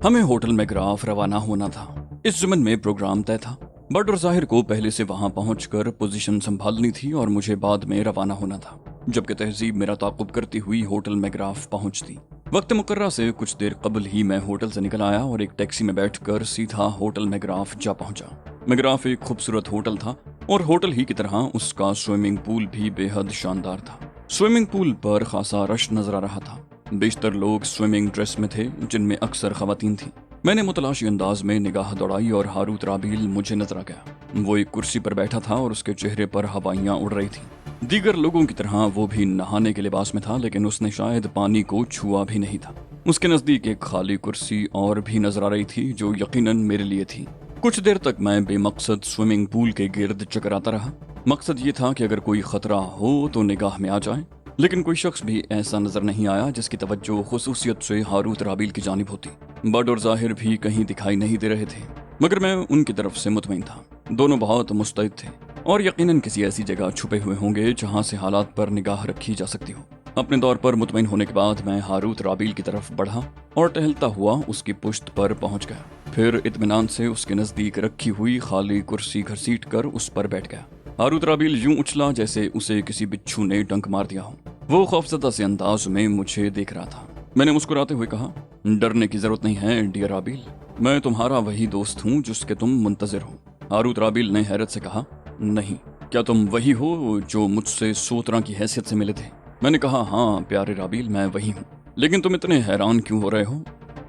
हमें होटल मैग्राफ रवाना होना था। इस ज़मन में प्रोग्राम तय था। बट और ज़ाहिर को पहले से वहां पहुंचकर पोजीशन संभालनी थी और मुझे बाद में रवाना होना था, जबकि तहजीब मेरा ताक़ुब करती हुई होटल मैग्राफ पहुंचती। वक्त मुकर्रा से कुछ देर कबल ही मैं होटल से निकल आया और एक टैक्सी में बैठकर सीधा होटल मैग्राफ जा पहुंचा। मैग्राफ एक खूबसूरत होटल था और होटल ही की तरह उसका स्विमिंग पूल भी बेहद शानदार था। स्विमिंग पूल पर खासा रश नजर आ रहा था। बेशतर लोग स्विमिंग ड्रेस में थे, जिनमें अक्सर खवातीन थीं। मैंने मुतलाशी अंदाज में निगाह दौड़ाई और हारूत राबील मुझे नजर आ गया। वो एक कुर्सी पर बैठा था और उसके चेहरे पर हवाइयां उड़ रही थीं। दीगर लोगों की तरह वो भी नहाने के लिबास में था, लेकिन उसने शायद पानी को छुआ भी नहीं था। उसके नजदीक एक खाली कुर्सी और भी नजर आ रही थी, जो यकीनन मेरे लिए थी। कुछ देर तक मैं बेमकसद स्विमिंग पूल के गिर्द चकराता रहा। मकसद ये था कि अगर कोई खतरा हो तो निगाह में आ जाए, लेकिन कोई शख्स भी ऐसा नजर नहीं आया जिसकी तवज्जो खुसूसियत से हारूत राबील की जानिब होती। बड और जाहिर भी कहीं दिखाई नहीं दे रहे थे, मगर मैं उनकी तरफ से मुतमईन था। दोनों बहुत मुस्तैद थे और यकीनन किसी ऐसी जगह छुपे हुए होंगे जहां से हालात पर निगाह रखी जा सकती हो। अपने दौर पर मुतमईन होने के बाद मैं हारूत राबील की तरफ बढ़ा और टहलता हुआ उसकी पुश्त पर पहुंच गया। फिर इत्मीनान से उसके नजदीक रखी हुई खाली कुर्सी घसीट कर उस पर बैठ गया। हारूत राबील यूं उछला जैसे उसे किसी बिच्छू ने डंक मार दिया हो। वो खौफजदा से अंदाज में मुझे देख रहा था। मैंने मुस्कुराते हुए कहा, डरने की जरूरत नहीं है डियर राबील, मैं तुम्हारा वही दोस्त हूँ जिसके तुम मुंतजिर हो। हारूत राबील ने हैरत से कहा, नहीं, क्या तुम वही हो जो मुझसे सोतरा की हैसियत से मिले थे? मैंने कहा, हाँ प्यारे राबील, मैं वही हूँ। लेकिन तुम इतने हैरान क्यों हो रहे हो?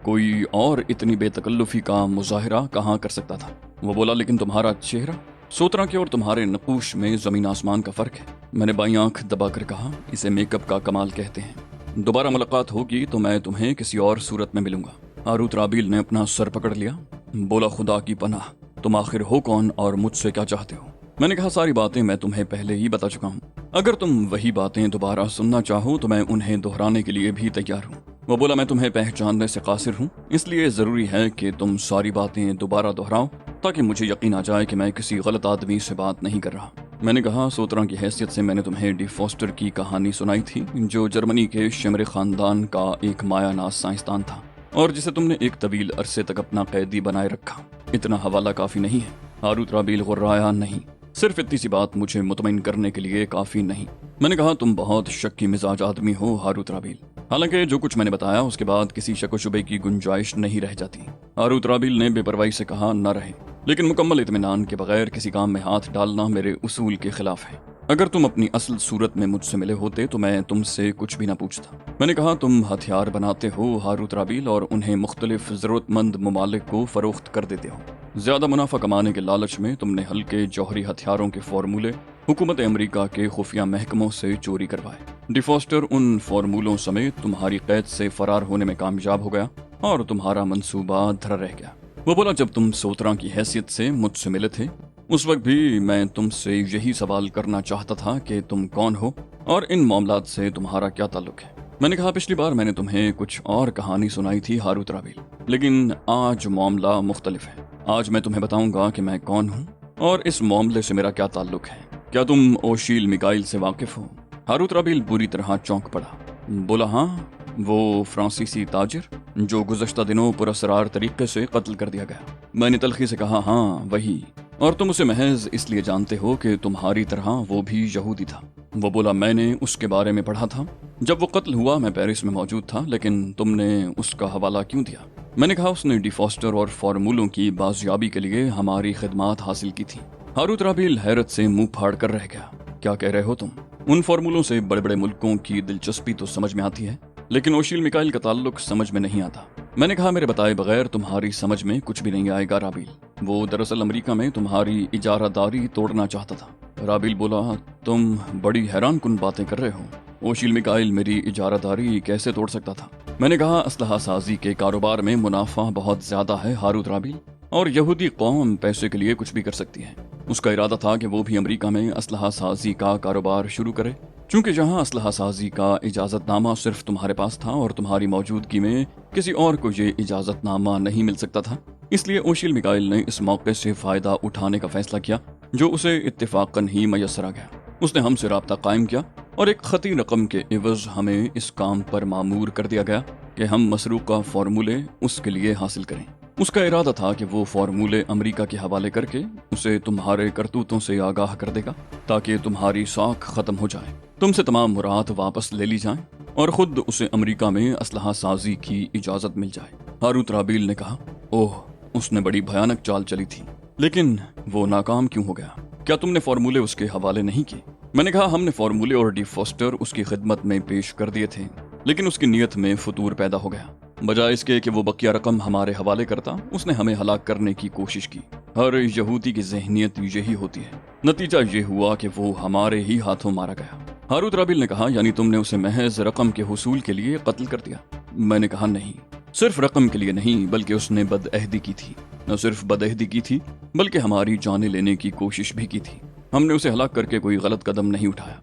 कोई और इतनी बेतकल्लुफी का मुजाहिरा कहाँ कर सकता था? वो बोला, लेकिन तुम्हारा चेहरा, सोतरा के और तुम्हारे नकूश में जमीन आसमान का फर्क है। मैंने बाईं आंख दबाकर कहा, इसे मेकअप का कमाल कहते हैं। दोबारा मुलाकात होगी तो मैं तुम्हें किसी और सूरत में मिलूंगा। हारूत राबील ने अपना सर पकड़ लिया। बोला, खुदा की पनाह, तुम आखिर हो कौन और मुझसे क्या चाहते हो? मैंने कहा, सारी बातें मैं तुम्हें पहले ही बता चुका हूँ। अगर तुम वही बातें दोबारा सुनना चाहो तो मैं उन्हें दोहराने के लिए भी तैयार हूँ। वो बोला, मैं तुम्हें पहचानने से कासिर हूँ, इसलिए जरूरी है कि तुम सारी बातें दोबारा दोहराओ ताकि मुझे यकीन आ जाए कि मैं किसी गलत आदमी से बात नहीं कर रहा। मैंने कहा, सोतरा की हैसियत से मैंने तुम्हें डी फॉस्टर की कहानी सुनाई थी, जो जर्मनी के शिमरे खानदान का एक मायानाज साइंसदान था और जिसे तुमने एक तवील अरसे तक अपना कैदी बनाए रखा। इतना हवाला काफी नहीं है? हारूत राबील गुर्राया, नहीं, सिर्फ इतनी सी बात मुझे मुतमईन करने के लिए काफी नहीं। मैंने कहा, तुम बहुत शक्की मिजाज आदमी हो हारूत राबील। हालांकि जो कुछ मैंने बताया उसके बाद किसी शक व शुबे की गुंजाइश नहीं रह जाती। हारूत राबील ने बेपरवाही से कहा, न रहे, लेकिन मुकम्मल इत्मीनान के बगैर किसी काम में हाथ डालना मेरे उसूल के खिलाफ है। अगर तुम अपनी असल सूरत में मुझसे मिले होते तो मैं तुमसे कुछ भी ना पूछता। मैंने कहा, तुम हथियार बनाते हो हारूत राबील और उन्हें मुख्तलिफ जरूरतमंद ममालिक को फरोख्त कर देते हो। ज्यादा मुनाफा कमाने के लालच में तुमने हल्के जौहरी हथियारों के फॉर्मूले हुकूमत अमेरिका के खुफिया महकमों से चोरी करवाए। डी फॉस्टर उन फॉर्मूलों समेत तुम्हारी कैद से फरार होने में कामयाब हो गया और तुम्हारा मंसूबा धरा रह गया। वो बोला, जब तुम सोतरा की हैसियत से मुझसे मिले थे उस वक्त भी मैं तुमसे यही सवाल करना चाहता था कि तुम कौन हो और इन मामलात से तुम्हारा क्या ताल्लुक है। मैंने कहा, पिछली बार मैंने तुम्हें कुछ और कहानी सुनाई थी हारूत राबील, लेकिन आज मामला मुख्तलिफ है। आज मैं तुम्हें बताऊंगा कि मैं कौन हूँ और इस मामले से मेरा क्या ताल्लुक है। क्या तुम ओशील मिकाइल से वाकिफ हो? हारूत राबील बुरी तरह चौंक पड़ा। बोला, हाँ, वो फ्रांसीसी ताजिर जो गुज़श्ता दिनों पुरअसरार तरीके से कत्ल कर दिया गया। मैंने तल्खी से कहा, हाँ वही, और तुम उसे महज इसलिए जानते हो कि तुम्हारी तरह वो भी यहूदी था। वो बोला, मैंने उसके बारे में पढ़ा था। जब वो कत्ल हुआ मैं पेरिस में मौजूद था, लेकिन तुमने उसका हवाला क्यों दिया? मैंने कहा, उसने डी फॉस्टर और फॉर्मूलों की बाजियाबी के लिए हमारी खिदमात हासिल की थी। हारूत राबील हैरत से मुंह फाड़ कर रह गया। क्या कह रहे हो तुम? उन फॉर्मूलों से बड़े बड़े मुल्कों की दिलचस्पी तो समझ में आती है, लेकिन ओशील मिकाइल का ताल्लुक समझ में नहीं आता। मैंने कहा, मेरे बताए बगैर तुम्हारी समझ में कुछ भी नहीं आएगा राबील। वो दरअसल अमेरिका में तुम्हारी इजारादारी तोड़ना चाहता था। राबील बोला, तुम बड़ी हैरान कुन बातें कर रहे हो। ओशील मिकाइल मेरी इजारादारी कैसे तोड़ सकता था? मैंने कहा, असलहा साजी के कारोबार में मुनाफा बहुत ज्यादा है हारूत राबील, और यहूदी कौम पैसे के लिए कुछ भी कर सकती है। उसका इरादा था कि वो भी अमेरिका में असलहा साजी का कारोबार शुरू करे। चूंकि जहां असलहा साजी का इजाजतनामा सिर्फ तुम्हारे पास था और तुम्हारी मौजूदगी में किसी और को ये इजाजतनामा नहीं मिल सकता था, इसलिए ओशील मिकाइल ने इस मौके से फायदा उठाने का फैसला किया, जो उसे इत्तेफाकन ही मयसर आ गया। उसने हमसे राब्ता कायम किया और एक खती रकम के एवज हमें इस काम पर मामूर कर दिया गया। کہ ہم مسروقہ فارمولے اس کے لیے حاصل کریں۔ اس کا ارادہ تھا کہ وہ فارمولے امریکہ کے حوالے کر کے اسے تمہارے کرتوتوں سے آگاہ کر دے گا تاکہ تمہاری ساکھ ختم ہو جائے، تم سے تمام مراد واپس لے لی جائیں اور خود اسے امریکہ میں اسلحہ سازی کی اجازت مل جائے۔ ہاروت رابیل نے کہا، اوہ، اس نے بڑی بھیانک چال چلی تھی، لیکن وہ ناکام کیوں ہو گیا؟ کیا تم نے فارمولے اس کے حوالے نہیں کیے؟ میں نے کہا، ہم نے فارمولے اور ڈی فوسٹر اس کی خدمت میں پیش کر دیے تھے، لیکن اس کی نیت میں فتور پیدا ہو گیا۔ بجائے اس کے کہ وہ بقیہ رقم ہمارے حوالے کرتا، اس نے ہمیں ہلاک کرنے کی کوشش کی۔ ہر یہودی کی ذہنیت یہی ہوتی ہے۔ نتیجہ یہ ہوا کہ وہ ہمارے ہی ہاتھوں مارا گیا۔ ہاروت رابیل نے کہا، یعنی تم نے اسے محض رقم کے حصول کے لیے قتل کر دیا؟ میں نے کہا، نہیں، صرف رقم کے لیے نہیں، بلکہ اس نے بدعہدی کی تھی۔ نہ صرف بدعہدی کی تھی بلکہ ہماری جانیں لینے کی کوشش بھی کی تھی۔ ہم نے اسے ہلاک کر کے کوئی غلط قدم نہیں اٹھایا۔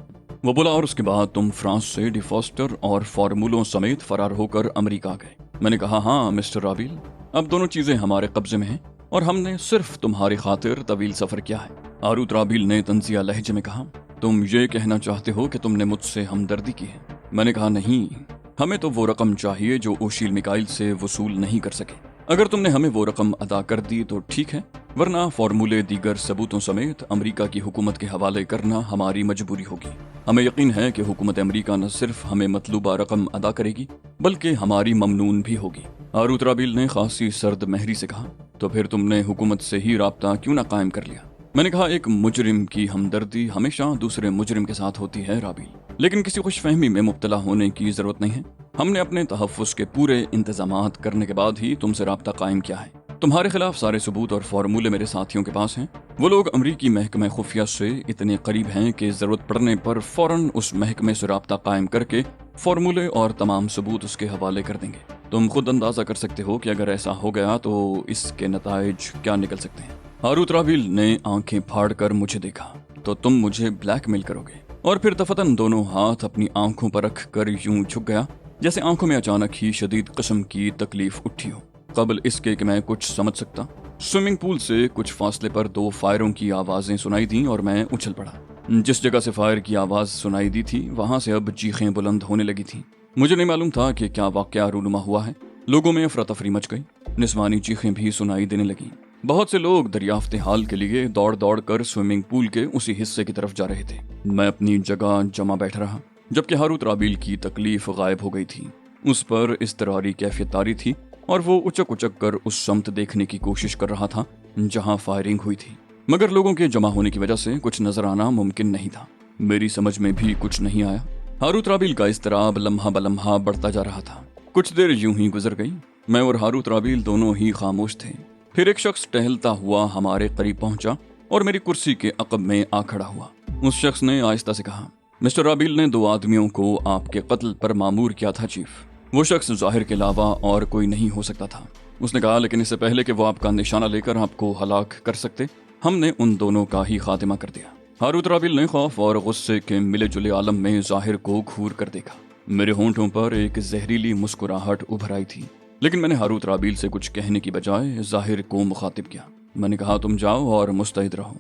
وہ بولا، اور اس کے بعد تم فرانس سے ڈی فوسٹر اور فارمولوں سمیت فرار ہو کر امریکہ گئے؟ میں نے کہا، ہاں مسٹر رابیل، اب دونوں چیزیں ہمارے قبضے میں ہیں اور ہم نے صرف تمہاری خاطر طویل سفر کیا ہے۔ ہاروت رابیل نے طنزیہ لہجے میں کہا، تم یہ کہنا چاہتے ہو کہ تم نے مجھ سے ہمدردی کی ہے؟ میں نے کہا، نہیں، ہمیں تو وہ رقم چاہیے جو اوشیل میکائل سے وصول نہیں کر سکے۔ اگر تم نے ہمیں وہ رقم ادا کر دی تو ٹھیک ہے، ورنہ فارمولے دیگر ثبوتوں سمیت امریکہ کی حکومت کے حوالے کرنا ہماری مجبوری ہوگی۔ ہمیں یقین ہے کہ حکومت امریکہ نہ صرف ہمیں مطلوبہ رقم ادا کرے گی بلکہ ہماری ممنون بھی ہوگی۔ ہاروت رابیل نے خاصی سرد مہری سے کہا، تو پھر تم نے حکومت سے ہی رابطہ کیوں نہ قائم کر لیا؟ میں نے کہا، ایک مجرم کی ہمدردی ہمیشہ دوسرے مجرم کے ساتھ ہوتی ہے رابیل، لیکن کسی خوش فہمی میں مبتلا ہونے کی ضرورت نہیں ہے۔ ہم نے اپنے تحفظ کے پورے انتظامات کرنے کے بعد ہی تم سے رابطہ قائم کیا ہے۔ تمہارے خلاف سارے ثبوت اور فارمولے میرے ساتھیوں کے پاس ہیں۔ وہ لوگ امریکی محکمہ خفیہ سے اتنے قریب ہیں کہ ضرورت پڑنے پر فوراً اس محکمے سے رابطہ قائم کر کے فارمولے اور تمام ثبوت اس کے حوالے کر دیں گے۔ تم خود اندازہ کر سکتے ہو کہ اگر ایسا ہو گیا تو اس کے نتائج کیا نکل سکتے ہیں۔ ہاروت رابیل نے آنکھیں پھاڑ کر مجھے دیکھا، تو تم مجھے بلیک میل کرو گے؟ اور پھر دفتن دونوں ہاتھ اپنی آنکھوں پر رکھ کر یوں جھک گیا جیسے آنکھوں میں اچانک ہی شدید قسم کی تکلیف اٹھی ہو۔ قبل اس کے کہ میں کچھ سمجھ سکتا، سوئمنگ پول سے کچھ فاصلے پر 2 فائروں کی آوازیں سنائی دیں اور میں اچھل پڑا۔ جس جگہ سے فائر کی آواز سنائی دی تھی وہاں سے اب چیخیں بلند ہونے لگی تھیں۔ مجھے نہیں معلوم تھا کہ کیا واقعہ رونما ہوا ہے۔ لوگوں میں افراتفری مچ گئی، نسوانی چیخیں بھی سنائی دینے لگیں۔ بہت سے لوگ دریافت حال کے لیے دوڑ دوڑ کر سوئمنگ پول کے اسی حصے کی طرف جا رہے تھے۔ میں اپنی جگہ جمع بیٹھا رہا جبکہ ہاروت رابیل کی تکلیف غائب ہو گئی تھی۔ اس پر اضطراری کیفیت طاری تھی اور وہ اچک اچک کر اس سمت دیکھنے کی کوشش کر رہا تھا جہاں فائرنگ ہوئی تھی، مگر لوگوں کے جمع ہونے کی وجہ سے کچھ نظر آنا ممکن نہیں تھا۔ میری سمجھ میں بھی کچھ نہیں آیا۔ ہاروت رابیل کا اضطراب لمحہ بلمحہ بڑھتا جا رہا تھا۔ کچھ دیر یوں ہی گزر گئی، میں اور ہاروت رابیل دونوں ہی خاموش تھے۔ پھر ایک شخص ٹہلتا ہوا ہمارے قریب پہنچا اور میری کرسی کے عقب میں آ کھڑا ہوا۔ اس شخص نے آہستہ سے کہا، مسٹر رابیل نے 2 آدمیوں کو آپ کے قتل پر مامور کیا تھا چیف۔ وہ شخص ظاہر کے علاوہ اور کوئی نہیں ہو سکتا تھا، اس نے کہا، لیکن اس سے پہلے کہ وہ آپ کا نشانہ لے کر آپ کو ہلاک کر سکتے، ہم نے ان دونوں کا ہی خاتمہ کر دیا۔ ہاروت رابیل نے خوف اور غصے کے ملے جلے عالم میں ظاہر کو گھور کر دیکھا۔ میرے ہونٹوں پر ایک زہریلی مسکراہٹ ابھر آئی تھی، لیکن میں نے ہاروت رابیل سے کچھ کہنے کی بجائے ظاہر کو مخاطب کیا۔ میں نے کہا، تم جاؤ اور مستعد رہو۔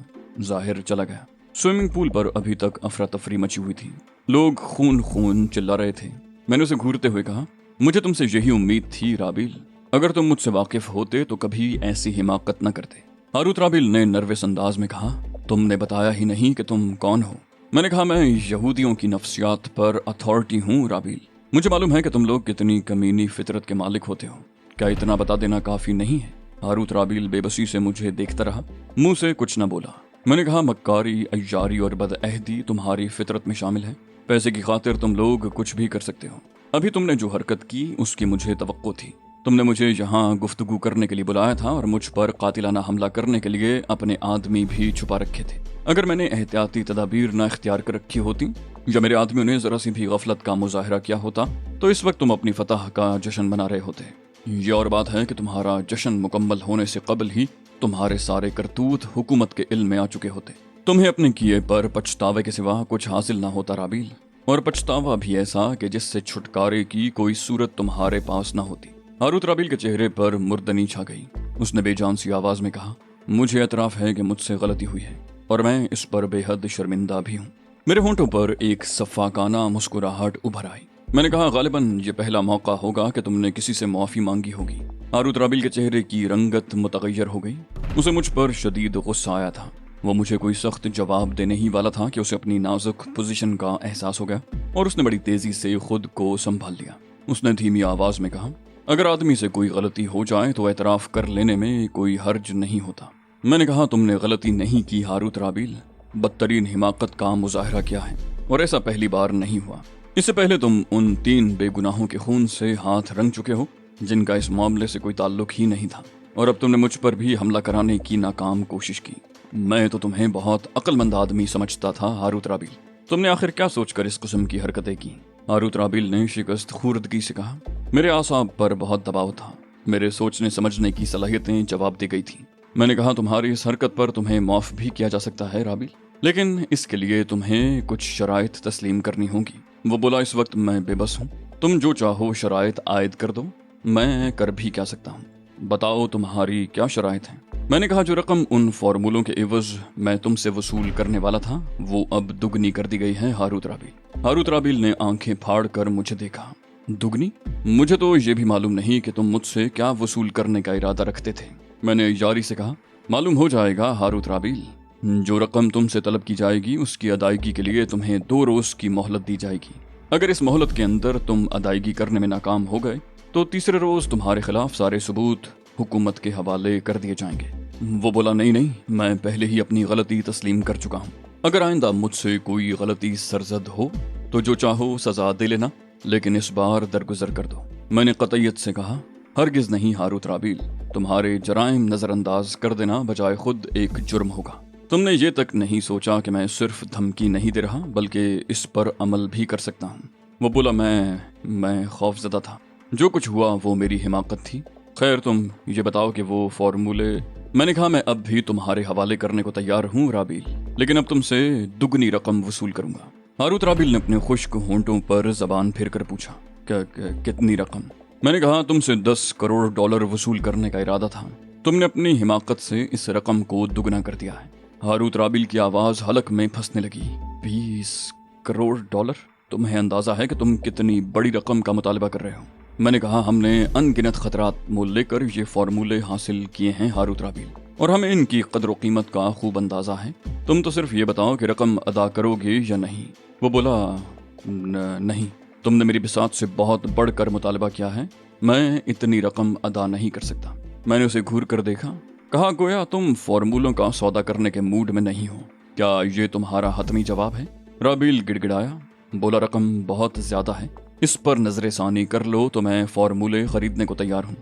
ظاہر چلا گیا۔ سوئمنگ پول پر ابھی تک افراتفری مچی ہوئی تھی، لوگ خون خون چلا رہے تھے۔ میں نے اسے گھورتے ہوئے کہا، مجھے تم سے یہی امید تھی رابیل، اگر تم مجھ سے واقف ہوتے تو کبھی ایسی حماقت نہ کرتے۔ ہاروت رابیل نے نروس انداز میں کہا، تم نے بتایا ہی نہیں کہ تم کون ہو۔ میں نے کہا، میں یہودیوں کی نفسیات پر اتھارٹی ہوں رابیل، مجھے معلوم ہے کہ تم لوگ کتنی کمینی فطرت کے مالک ہوتے ہو۔ کیا اتنا بتا دینا کافی نہیں ہے؟ ہاروت رابیل بے بسی سے مجھے دیکھتا رہا، منہ سے کچھ نہ بولا۔ میں نے کہا، مکاری، عیاری اور بدعہدی تمہاری فطرت میں شامل ہے۔ پیسے کی خاطر تم لوگ کچھ بھی کر سکتے ہو۔ ابھی تم نے جو حرکت کی اس کی مجھے توقع تھی۔ تم نے مجھے یہاں گفتگو کرنے کے لیے بلایا تھا اور مجھ پر قاتلانہ حملہ کرنے کے لیے اپنے آدمی بھی چھپا رکھے تھے۔ اگر میں نے احتیاطی تدابیر نہ اختیار کر رکھی ہوتی یا میرے آدمیوں نے ذرا سی بھی غفلت کا مظاہرہ کیا ہوتا تو اس وقت تم اپنی فتح کا جشن منا رہے ہوتے۔ یہ اور بات ہے کہ تمہارا جشن مکمل ہونے سے قبل ہی تمہارے سارے کرتوت حکومت کے علم میں آ چکے ہوتے۔ تمہیں اپنے کیے پر پچھتاوے کے سوا کچھ حاصل نہ ہوتا رابیل، اور پچھتاوا بھی ایسا کہ جس سے چھٹکارے کی کوئی صورت تمہارے پاس نہ ہوتی۔ ہاروت رابیل کے چہرے پر مردنی چھا گئی۔ اس نے بے جان سی آواز میں کہا، مجھے اعتراف ہے کہ مجھ سے غلطی ہوئی ہے اور میں اس پر بے حد شرمندہ بھی ہوں۔ میرے ہونٹوں پر ایک صفاقانہ مسکراہٹ ابھر آئی۔ मैंने कहा, गालिबन ये पहला मौका होगा कि तुमने किसी से माफ़ी मांगी होगी। हारूत राबिल के चेहरे की रंगत मुतगय्यर हो गई। उसे मुझ पर शदीद गुस्सा आया था। वो मुझे कोई सख्त जवाब देने ही वाला था कि उसे अपनी नाजुक पोजीशन का एहसास हो गया और उसने बड़ी तेजी से खुद को संभाल लिया। उसने धीमी आवाज में कहा, अगर आदमी से कोई गलती हो जाए तो एतराफ़ कर लेने में कोई हर्ज नहीं होता। मैंने कहा, तुमने गलती नहीं की हारूत राबिल, बदतरीन हिमाकत का मुजाहरा किया है और ऐसा पहली बार नहीं हुआ। इससे पहले तुम उन 3 बेगुनाहों के खून से हाथ रंग चुके हो जिनका इस मामले से कोई ताल्लुक ही नहीं था, और अब तुमने मुझ पर भी हमला कराने की नाकाम कोशिश की। मैं तो तुम्हें बहुत अक्लमंद आदमी समझता था हारूत राबिल। तुमने आखिर क्या सोचकर इस किस्म की हरकतें की? हारूत राबिल ने शिकस्त खुर्दगी से कहा, मेरे आसाब पर बहुत दबाव था, मेरे सोचने समझने की सलाहियतें जवाब दे गई थी। मैंने कहा, तुम्हारी इस हरकत पर तुम्हें माफ भी किया जा सकता है राबिल, लेकिन इसके लिए तुम्हें कुछ शराइत तस्लीम करनी होगी। वो बोला, इस वक्त मैं बेबस हूँ, तुम जो चाहो शराइत आयद कर दो, मैं कर भी क्या सकता हूँ। बताओ तुम्हारी क्या शराइत हैं? मैंने कहा, जो रकम उन फॉर्मूलों के एवज मैं तुमसे वसूल करने वाला था वो अब दुगनी कर दी गई है हारूत राबिल। हारूत राबिल ने आंखें फाड़ कर मुझे देखा। दुगनी? मुझे तो ये भी मालूम नहीं कि तुम मुझसे क्या वसूल करने का इरादा रखते थे। मैंने यारी से कहा, मालूम हो जाएगा हारूत राबिल, जो रकम तुमसे तलब की जाएगी उसकी अदायगी के लिए तुम्हें 2 रोज की मोहलत दी जाएगी। अगर इस मोहलत के अंदर तुम अदायगी करने में नाकाम हो गए तो तीसरे रोज तुम्हारे खिलाफ सारे सबूत हुकूमत के हवाले कर दिए जाएंगे। वो बोला, नहीं, मैं पहले ही अपनी गलती तस्लीम कर चुका हूँ। अगर आइंदा मुझसे कोई गलती सरजद हो तो जो चाहो सजा दे लेना, लेकिन इस बार दरगुजर कर दो। मैंने कतईयत से कहा, हरगिज नहीं हारूत राबिल, तुम्हारे जराइम नजरअंदाज कर देना बजाय खुद एक जुर्म होगा। तुमने ये तक नहीं सोचा कि मैं सिर्फ धमकी नहीं दे रहा बल्कि इस पर अमल भी कर सकता हूँ। वो बोला, मैं खौफजदा था, जो कुछ हुआ वो मेरी हिमाकत थी। खैर तुम ये बताओ कि वो फॉर्मूले। मैंने कहा, मैं अब भी तुम्हारे हवाले करने को तैयार हूँ राबिल, लेकिन अब तुमसे दुगनी रकम वसूल करूंगा। हारूत राबिल ने अपने खुश्क होंठों पर जबान फेर कर पूछा, कितनी रकम? मैंने कहा, तुमसे $10 करोड़ वसूल करने का इरादा था, तुमने अपनी हिमाकत से इस रकम को दुगना कर दिया है। हारूत राबिल की आवाज हलक में फंसने लगी। $20 करोड़? तुम्हें अंदाजा है कि तुम कितनी बड़ी रकम का मुतालबा कर रहे हो? मैंने कहा, हमने अनगिनत खतरात मोल लेकर ये फॉर्मूले हासिल किए हैं हारूत राबिल, और हमें इनकी कदर कीमत का खूब अंदाजा है। तुम तो सिर्फ ये बताओ कि रकम अदा करोगे या नहीं। वो बोला, नहीं, तुमने मेरी बिसात से बहुत बढ़कर मुतालबा किया है, मैं इतनी रकम अदा नहीं कर सकता। मैंने उसे घूर कर देखा, कहा, गोया तुम फॉर्मूलों का सौदा करने के मूड में नहीं हो। क्या ये तुम्हारा हतमी जवाब है? राबिल गिड़गिड़ाया, बोला, रकम बहुत ज्यादा है, इस पर नजरे सानी कर लो तो मैं फॉर्मूले खरीदने को तैयार हूँ।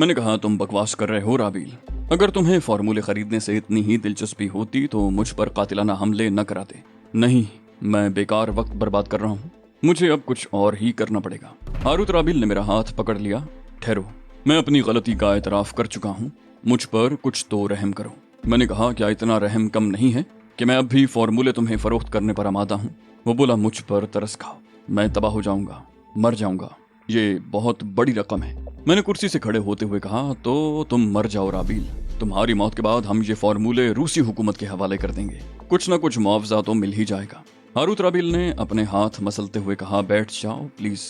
मैंने कहा, तुम बकवास कर रहे हो राबिल, अगर तुम्हें फॉर्मूले खरीदने से इतनी ही दिलचस्पी होती तो मुझ पर कातिलाना हमले न कराते। नहीं, मैं बेकार वक्त बर्बाद कर रहा हूँ, मुझे अब कुछ और ही करना पड़ेगा। हारूत राबिल ने मेरा हाथ पकड़ लिया। ठहरो, मैं अपनी गलती का एतराफ कर चुका हूँ, मुझ पर कुछ तो रहम करो। मैंने कहा, क्या इतना रहम कम नहीं है कि मैं अब भी फॉर्मूले तुम्हें फरोख्त करने पर आमादा हूँ? वो बोला, मुझ पर तरस खाओ, मैं तबाह हो जाऊंगा, मर जाऊंगा, ये बहुत बड़ी रकम है। मैंने कुर्सी से खड़े होते हुए कहा, तो तुम मर जाओ राबिल, तुम्हारी मौत के बाद हम ये फॉर्मूले रूसी हुकूमत के हवाले कर देंगे, कुछ न कुछ मुआवजा तो मिल ही जाएगा। हारूत राबिल ने अपने हाथ मसलते हुए कहा, बैठ जाओ प्लीज,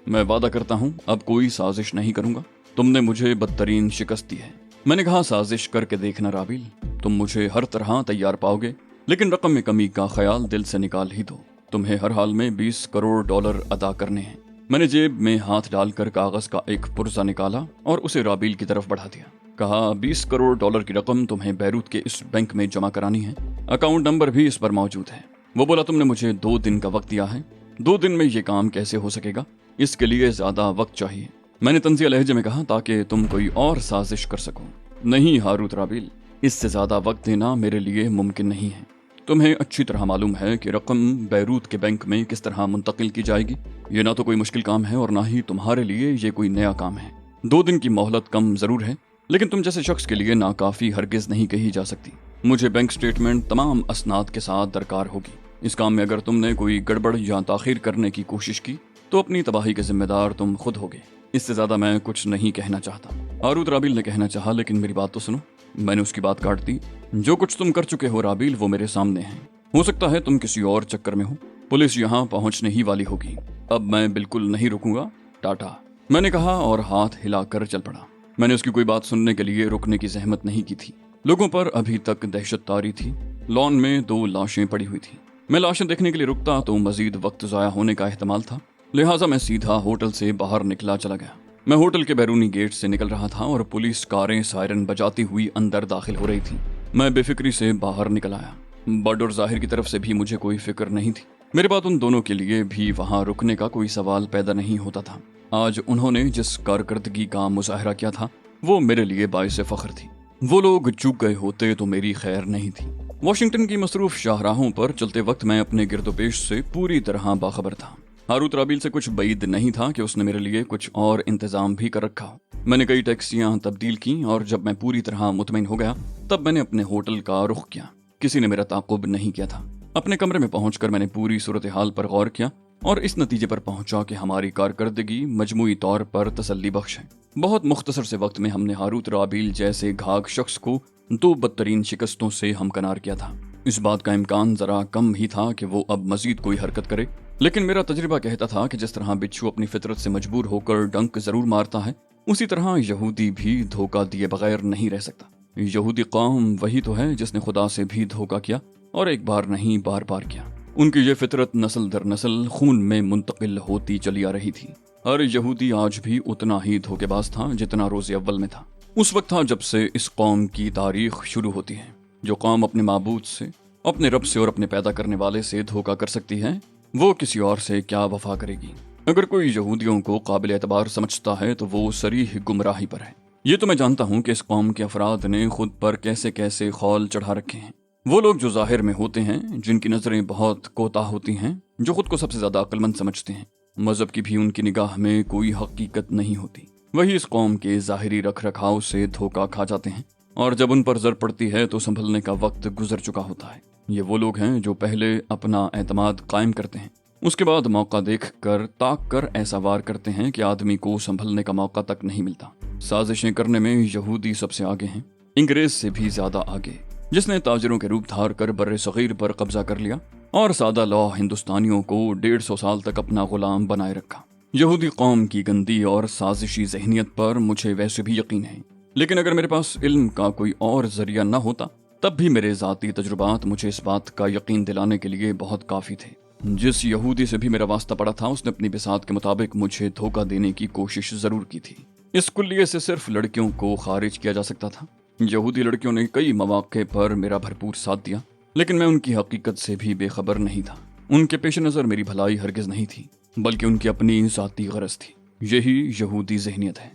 मैं वादा करता हूँ अब कोई साजिश नहीं करूंगा, तुमने मुझे बदतरीन शिकस्त दी है। मैंने कहा, साजिश करके देखना राबिल, तुम मुझे हर तरह तैयार पाओगे, लेकिन रकम में कमी का ख्याल दिल से निकाल ही दो। तुम्हें हर हाल में $20 करोड़ अदा करने हैं। मैंने जेब में हाथ डालकर कागज का एक पुर्जा निकाला और उसे राबिल की तरफ बढ़ा दिया। कहा, $20 करोड़ की रकम तुम्हें बैरूत के इस बैंक में जमा करानी है, अकाउंट नंबर भी इस पर मौजूद है। वो बोला, तुमने मुझे 2 दिन का वक्त दिया है, 2 दिन में ये काम कैसे हो सकेगा? इसके लिए ज्यादा वक्त चाहिए। मैंने तंजिया लहजे में कहा, ताकि तुम कोई और साजिश कर सको। नहीं हारूत राबिल, इससे ज्यादा वक्त देना मेरे लिए मुमकिन नहीं है। तुम्हें अच्छी तरह मालूम है कि रकम बैरूत के बैंक में किस तरह मुंतकिल की जाएगी। ये ना तो कोई मुश्किल काम है और ना ही तुम्हारे लिए ये कोई नया काम है। 2 दिन की मोहलत कम जरूर है, लेकिन तुम जैसे शख्स के लिए नाकाफी हरगिज नहीं कही जा सकती। मुझे बैंक स्टेटमेंट तमाम असनाद के साथ दरकार होगी। इस काम में अगर तुमने कोई गड़बड़ या ताखीर करने की कोशिश की तो अपनी तबाही के जिम्मेदार तुम खुद होगे। इससे ज्यादा मैं कुछ नहीं कहना चाहता। हारूत राबिल ने कहना चाहा, लेकिन मेरी बात तो सुनो। मैंने उसकी बात काट दी। जो कुछ तुम कर चुके हो राबिल वो मेरे सामने है। हो सकता है तुम किसी और चक्कर में हो, पुलिस यहाँ पहुँचने ही वाली होगी। अब मैं बिल्कुल नहीं रुकूंगा, टाटा, मैंने कहा और हाथ हिलाकर चल पड़ा। मैंने उसकी कोई बात सुनने के लिए रुकने की जहमत नहीं की थी। लोगों पर अभी तक दहशत तारी थी। लॉन में 2 लाशें पड़ी हुई थी। मैं लाशें देखने के लिए रुकता तो मजीद वक्त ज़ाया होने का एहतमाल था, लिहाजा मैं सीधा होटल से बाहर निकला चला गया। मैं होटल के बैरूनी गेट से निकल रहा था और पुलिस कारें सायरन बजाती हुई अंदर दाखिल हो रही थी। मैं बेफिक्री से बाहर निकल आया। बड और जाहिर की तरफ से भी मुझे कोई फिक्र नहीं थी। मेरे बाद उन दोनों के लिए भी वहां रुकने का कोई सवाल पैदा नहीं होता था। आज उन्होंने जिस कारकर्दगी का मुजाहरा किया था वो मेरे लिए बाइस फख्र थी। वो लोग चूक गए होते तो मेरी खैर नहीं थी। वाशिंगटन की मसरूफ शाहराहों पर चलते वक्त मैं अपने गिरदोपेश से पूरी तरह बाखबर था। हारूत राबील से कुछ बैद नहीं था कि उसने मेरे लिए कुछ और इंतजाम भी कर रखा हो। मैंने कई टैक्सियां तब्दील की और जब मैं पूरी तरह मुतमईन हो गया तब मैंने अपने होटल का रुख किया। किसी ने मेरा ताक़ुब नहीं किया था। अपने कमरे में पहुंचकर मैंने पूरी सूरत हाल पर गौर किया और इस नतीजे पर पहुंचा कि हमारी कारकर्दगी मजमूई तौर पर तसल्ली बख्श है। बहुत मुख्तसर से वक्त में हमने हारूत राबील जैसे घाघ शख्स को 2 बदतरीन शिकस्तों से हमकनार किया था। इस बात का इम्कान जरा कम ही था कि वो अब मजीद कोई हरकत करे, लेकिन मेरा तजुर्बा कहता था कि जिस तरह बिच्छू अपनी फितरत से मजबूर होकर डंक जरूर मारता है, उसी तरह यहूदी भी धोखा दिए बगैर नहीं रह सकता। यहूदी कौम वही तो है जिसने खुदा से भी धोखा किया और एक बार नहीं बार बार किया। उनकी ये फितरत नस्ल दर नस्ल खून में मुंतकिल होती चली आ रही थी। हर यहूदी आज भी उतना ही धोखेबाज था जितना रोज़े अव्वल में था। उस वक्त था जब से इस कौम की तारीख शुरू होती है। जो कौम अपने माबूद से, अपने रब से और अपने पैदा करने वाले से धोखा कर सकती है, वो किसी और से क्या वफा करेगी। अगर कोई यहूदियों को काबिल एतबार समझता है तो वो सरीह गुमराही पर है। ये तो मैं जानता हूँ कि इस कौम के अफराद ने खुद पर कैसे कैसे खौल चढ़ा रखे हैं। वो लोग जो जाहिर में होते हैं, जिनकी नजरें बहुत कोताह होती हैं, जो खुद को सबसे ज्यादा अक्लमंद समझते हैं, मजहब की भी उनकी निगाह में कोई हकीकत नहीं होती, वही इस कौम के जाहिरी रख रखाव से धोखा खा जाते हैं और जब उन पर जर पड़ती है तो संभलने का वक्त गुजर चुका होता है। ये वो लोग हैं जो पहले अपना एतमाद कायम करते हैं, उसके बाद मौका देख कर ताक कर ऐसा वार करते हैं कि आदमी को संभलने का मौका तक नहीं मिलता। साजिशें करने में यहूदी सबसे आगे हैं, अंग्रेज से भी ज्यादा आगे, जिसने ताजरों के रूप धार कर बर्रे सगीर पर कब्जा कर लिया और सादा लौ हिंदुस्तानियों को 150 साल तक अपना गुलाम बनाए रखा। यहूदी कौम की गंदी और साजिशी जहनियत पर मुझे वैसे भी यकीन है, लेकिन अगर मेरे पास इल्म का कोई और जरिया न होता तब भी मेरे जाती तजुर्बात मुझे इस बात का यकीन दिलाने के लिए बहुत काफी थे। जिस यहूदी से भी मेरा वास्ता पड़ा था उसने अपनी बिसात के मुताबिक मुझे धोखा देने की कोशिश जरूर की थी। इस कुल्लिये से सिर्फ लड़कियों को खारिज किया जा सकता था। यहूदी लड़कियों ने कई मौके पर मेरा भरपूर साथ दिया, लेकिन मैं उनकी हकीकत से भी बेखबर नहीं था। उनके पेश नज़र मेरी भलाई हरगिज नहीं थी, बल्कि उनकी अपनी जाती गरज थी। यही यहूदी ज़हनियत है।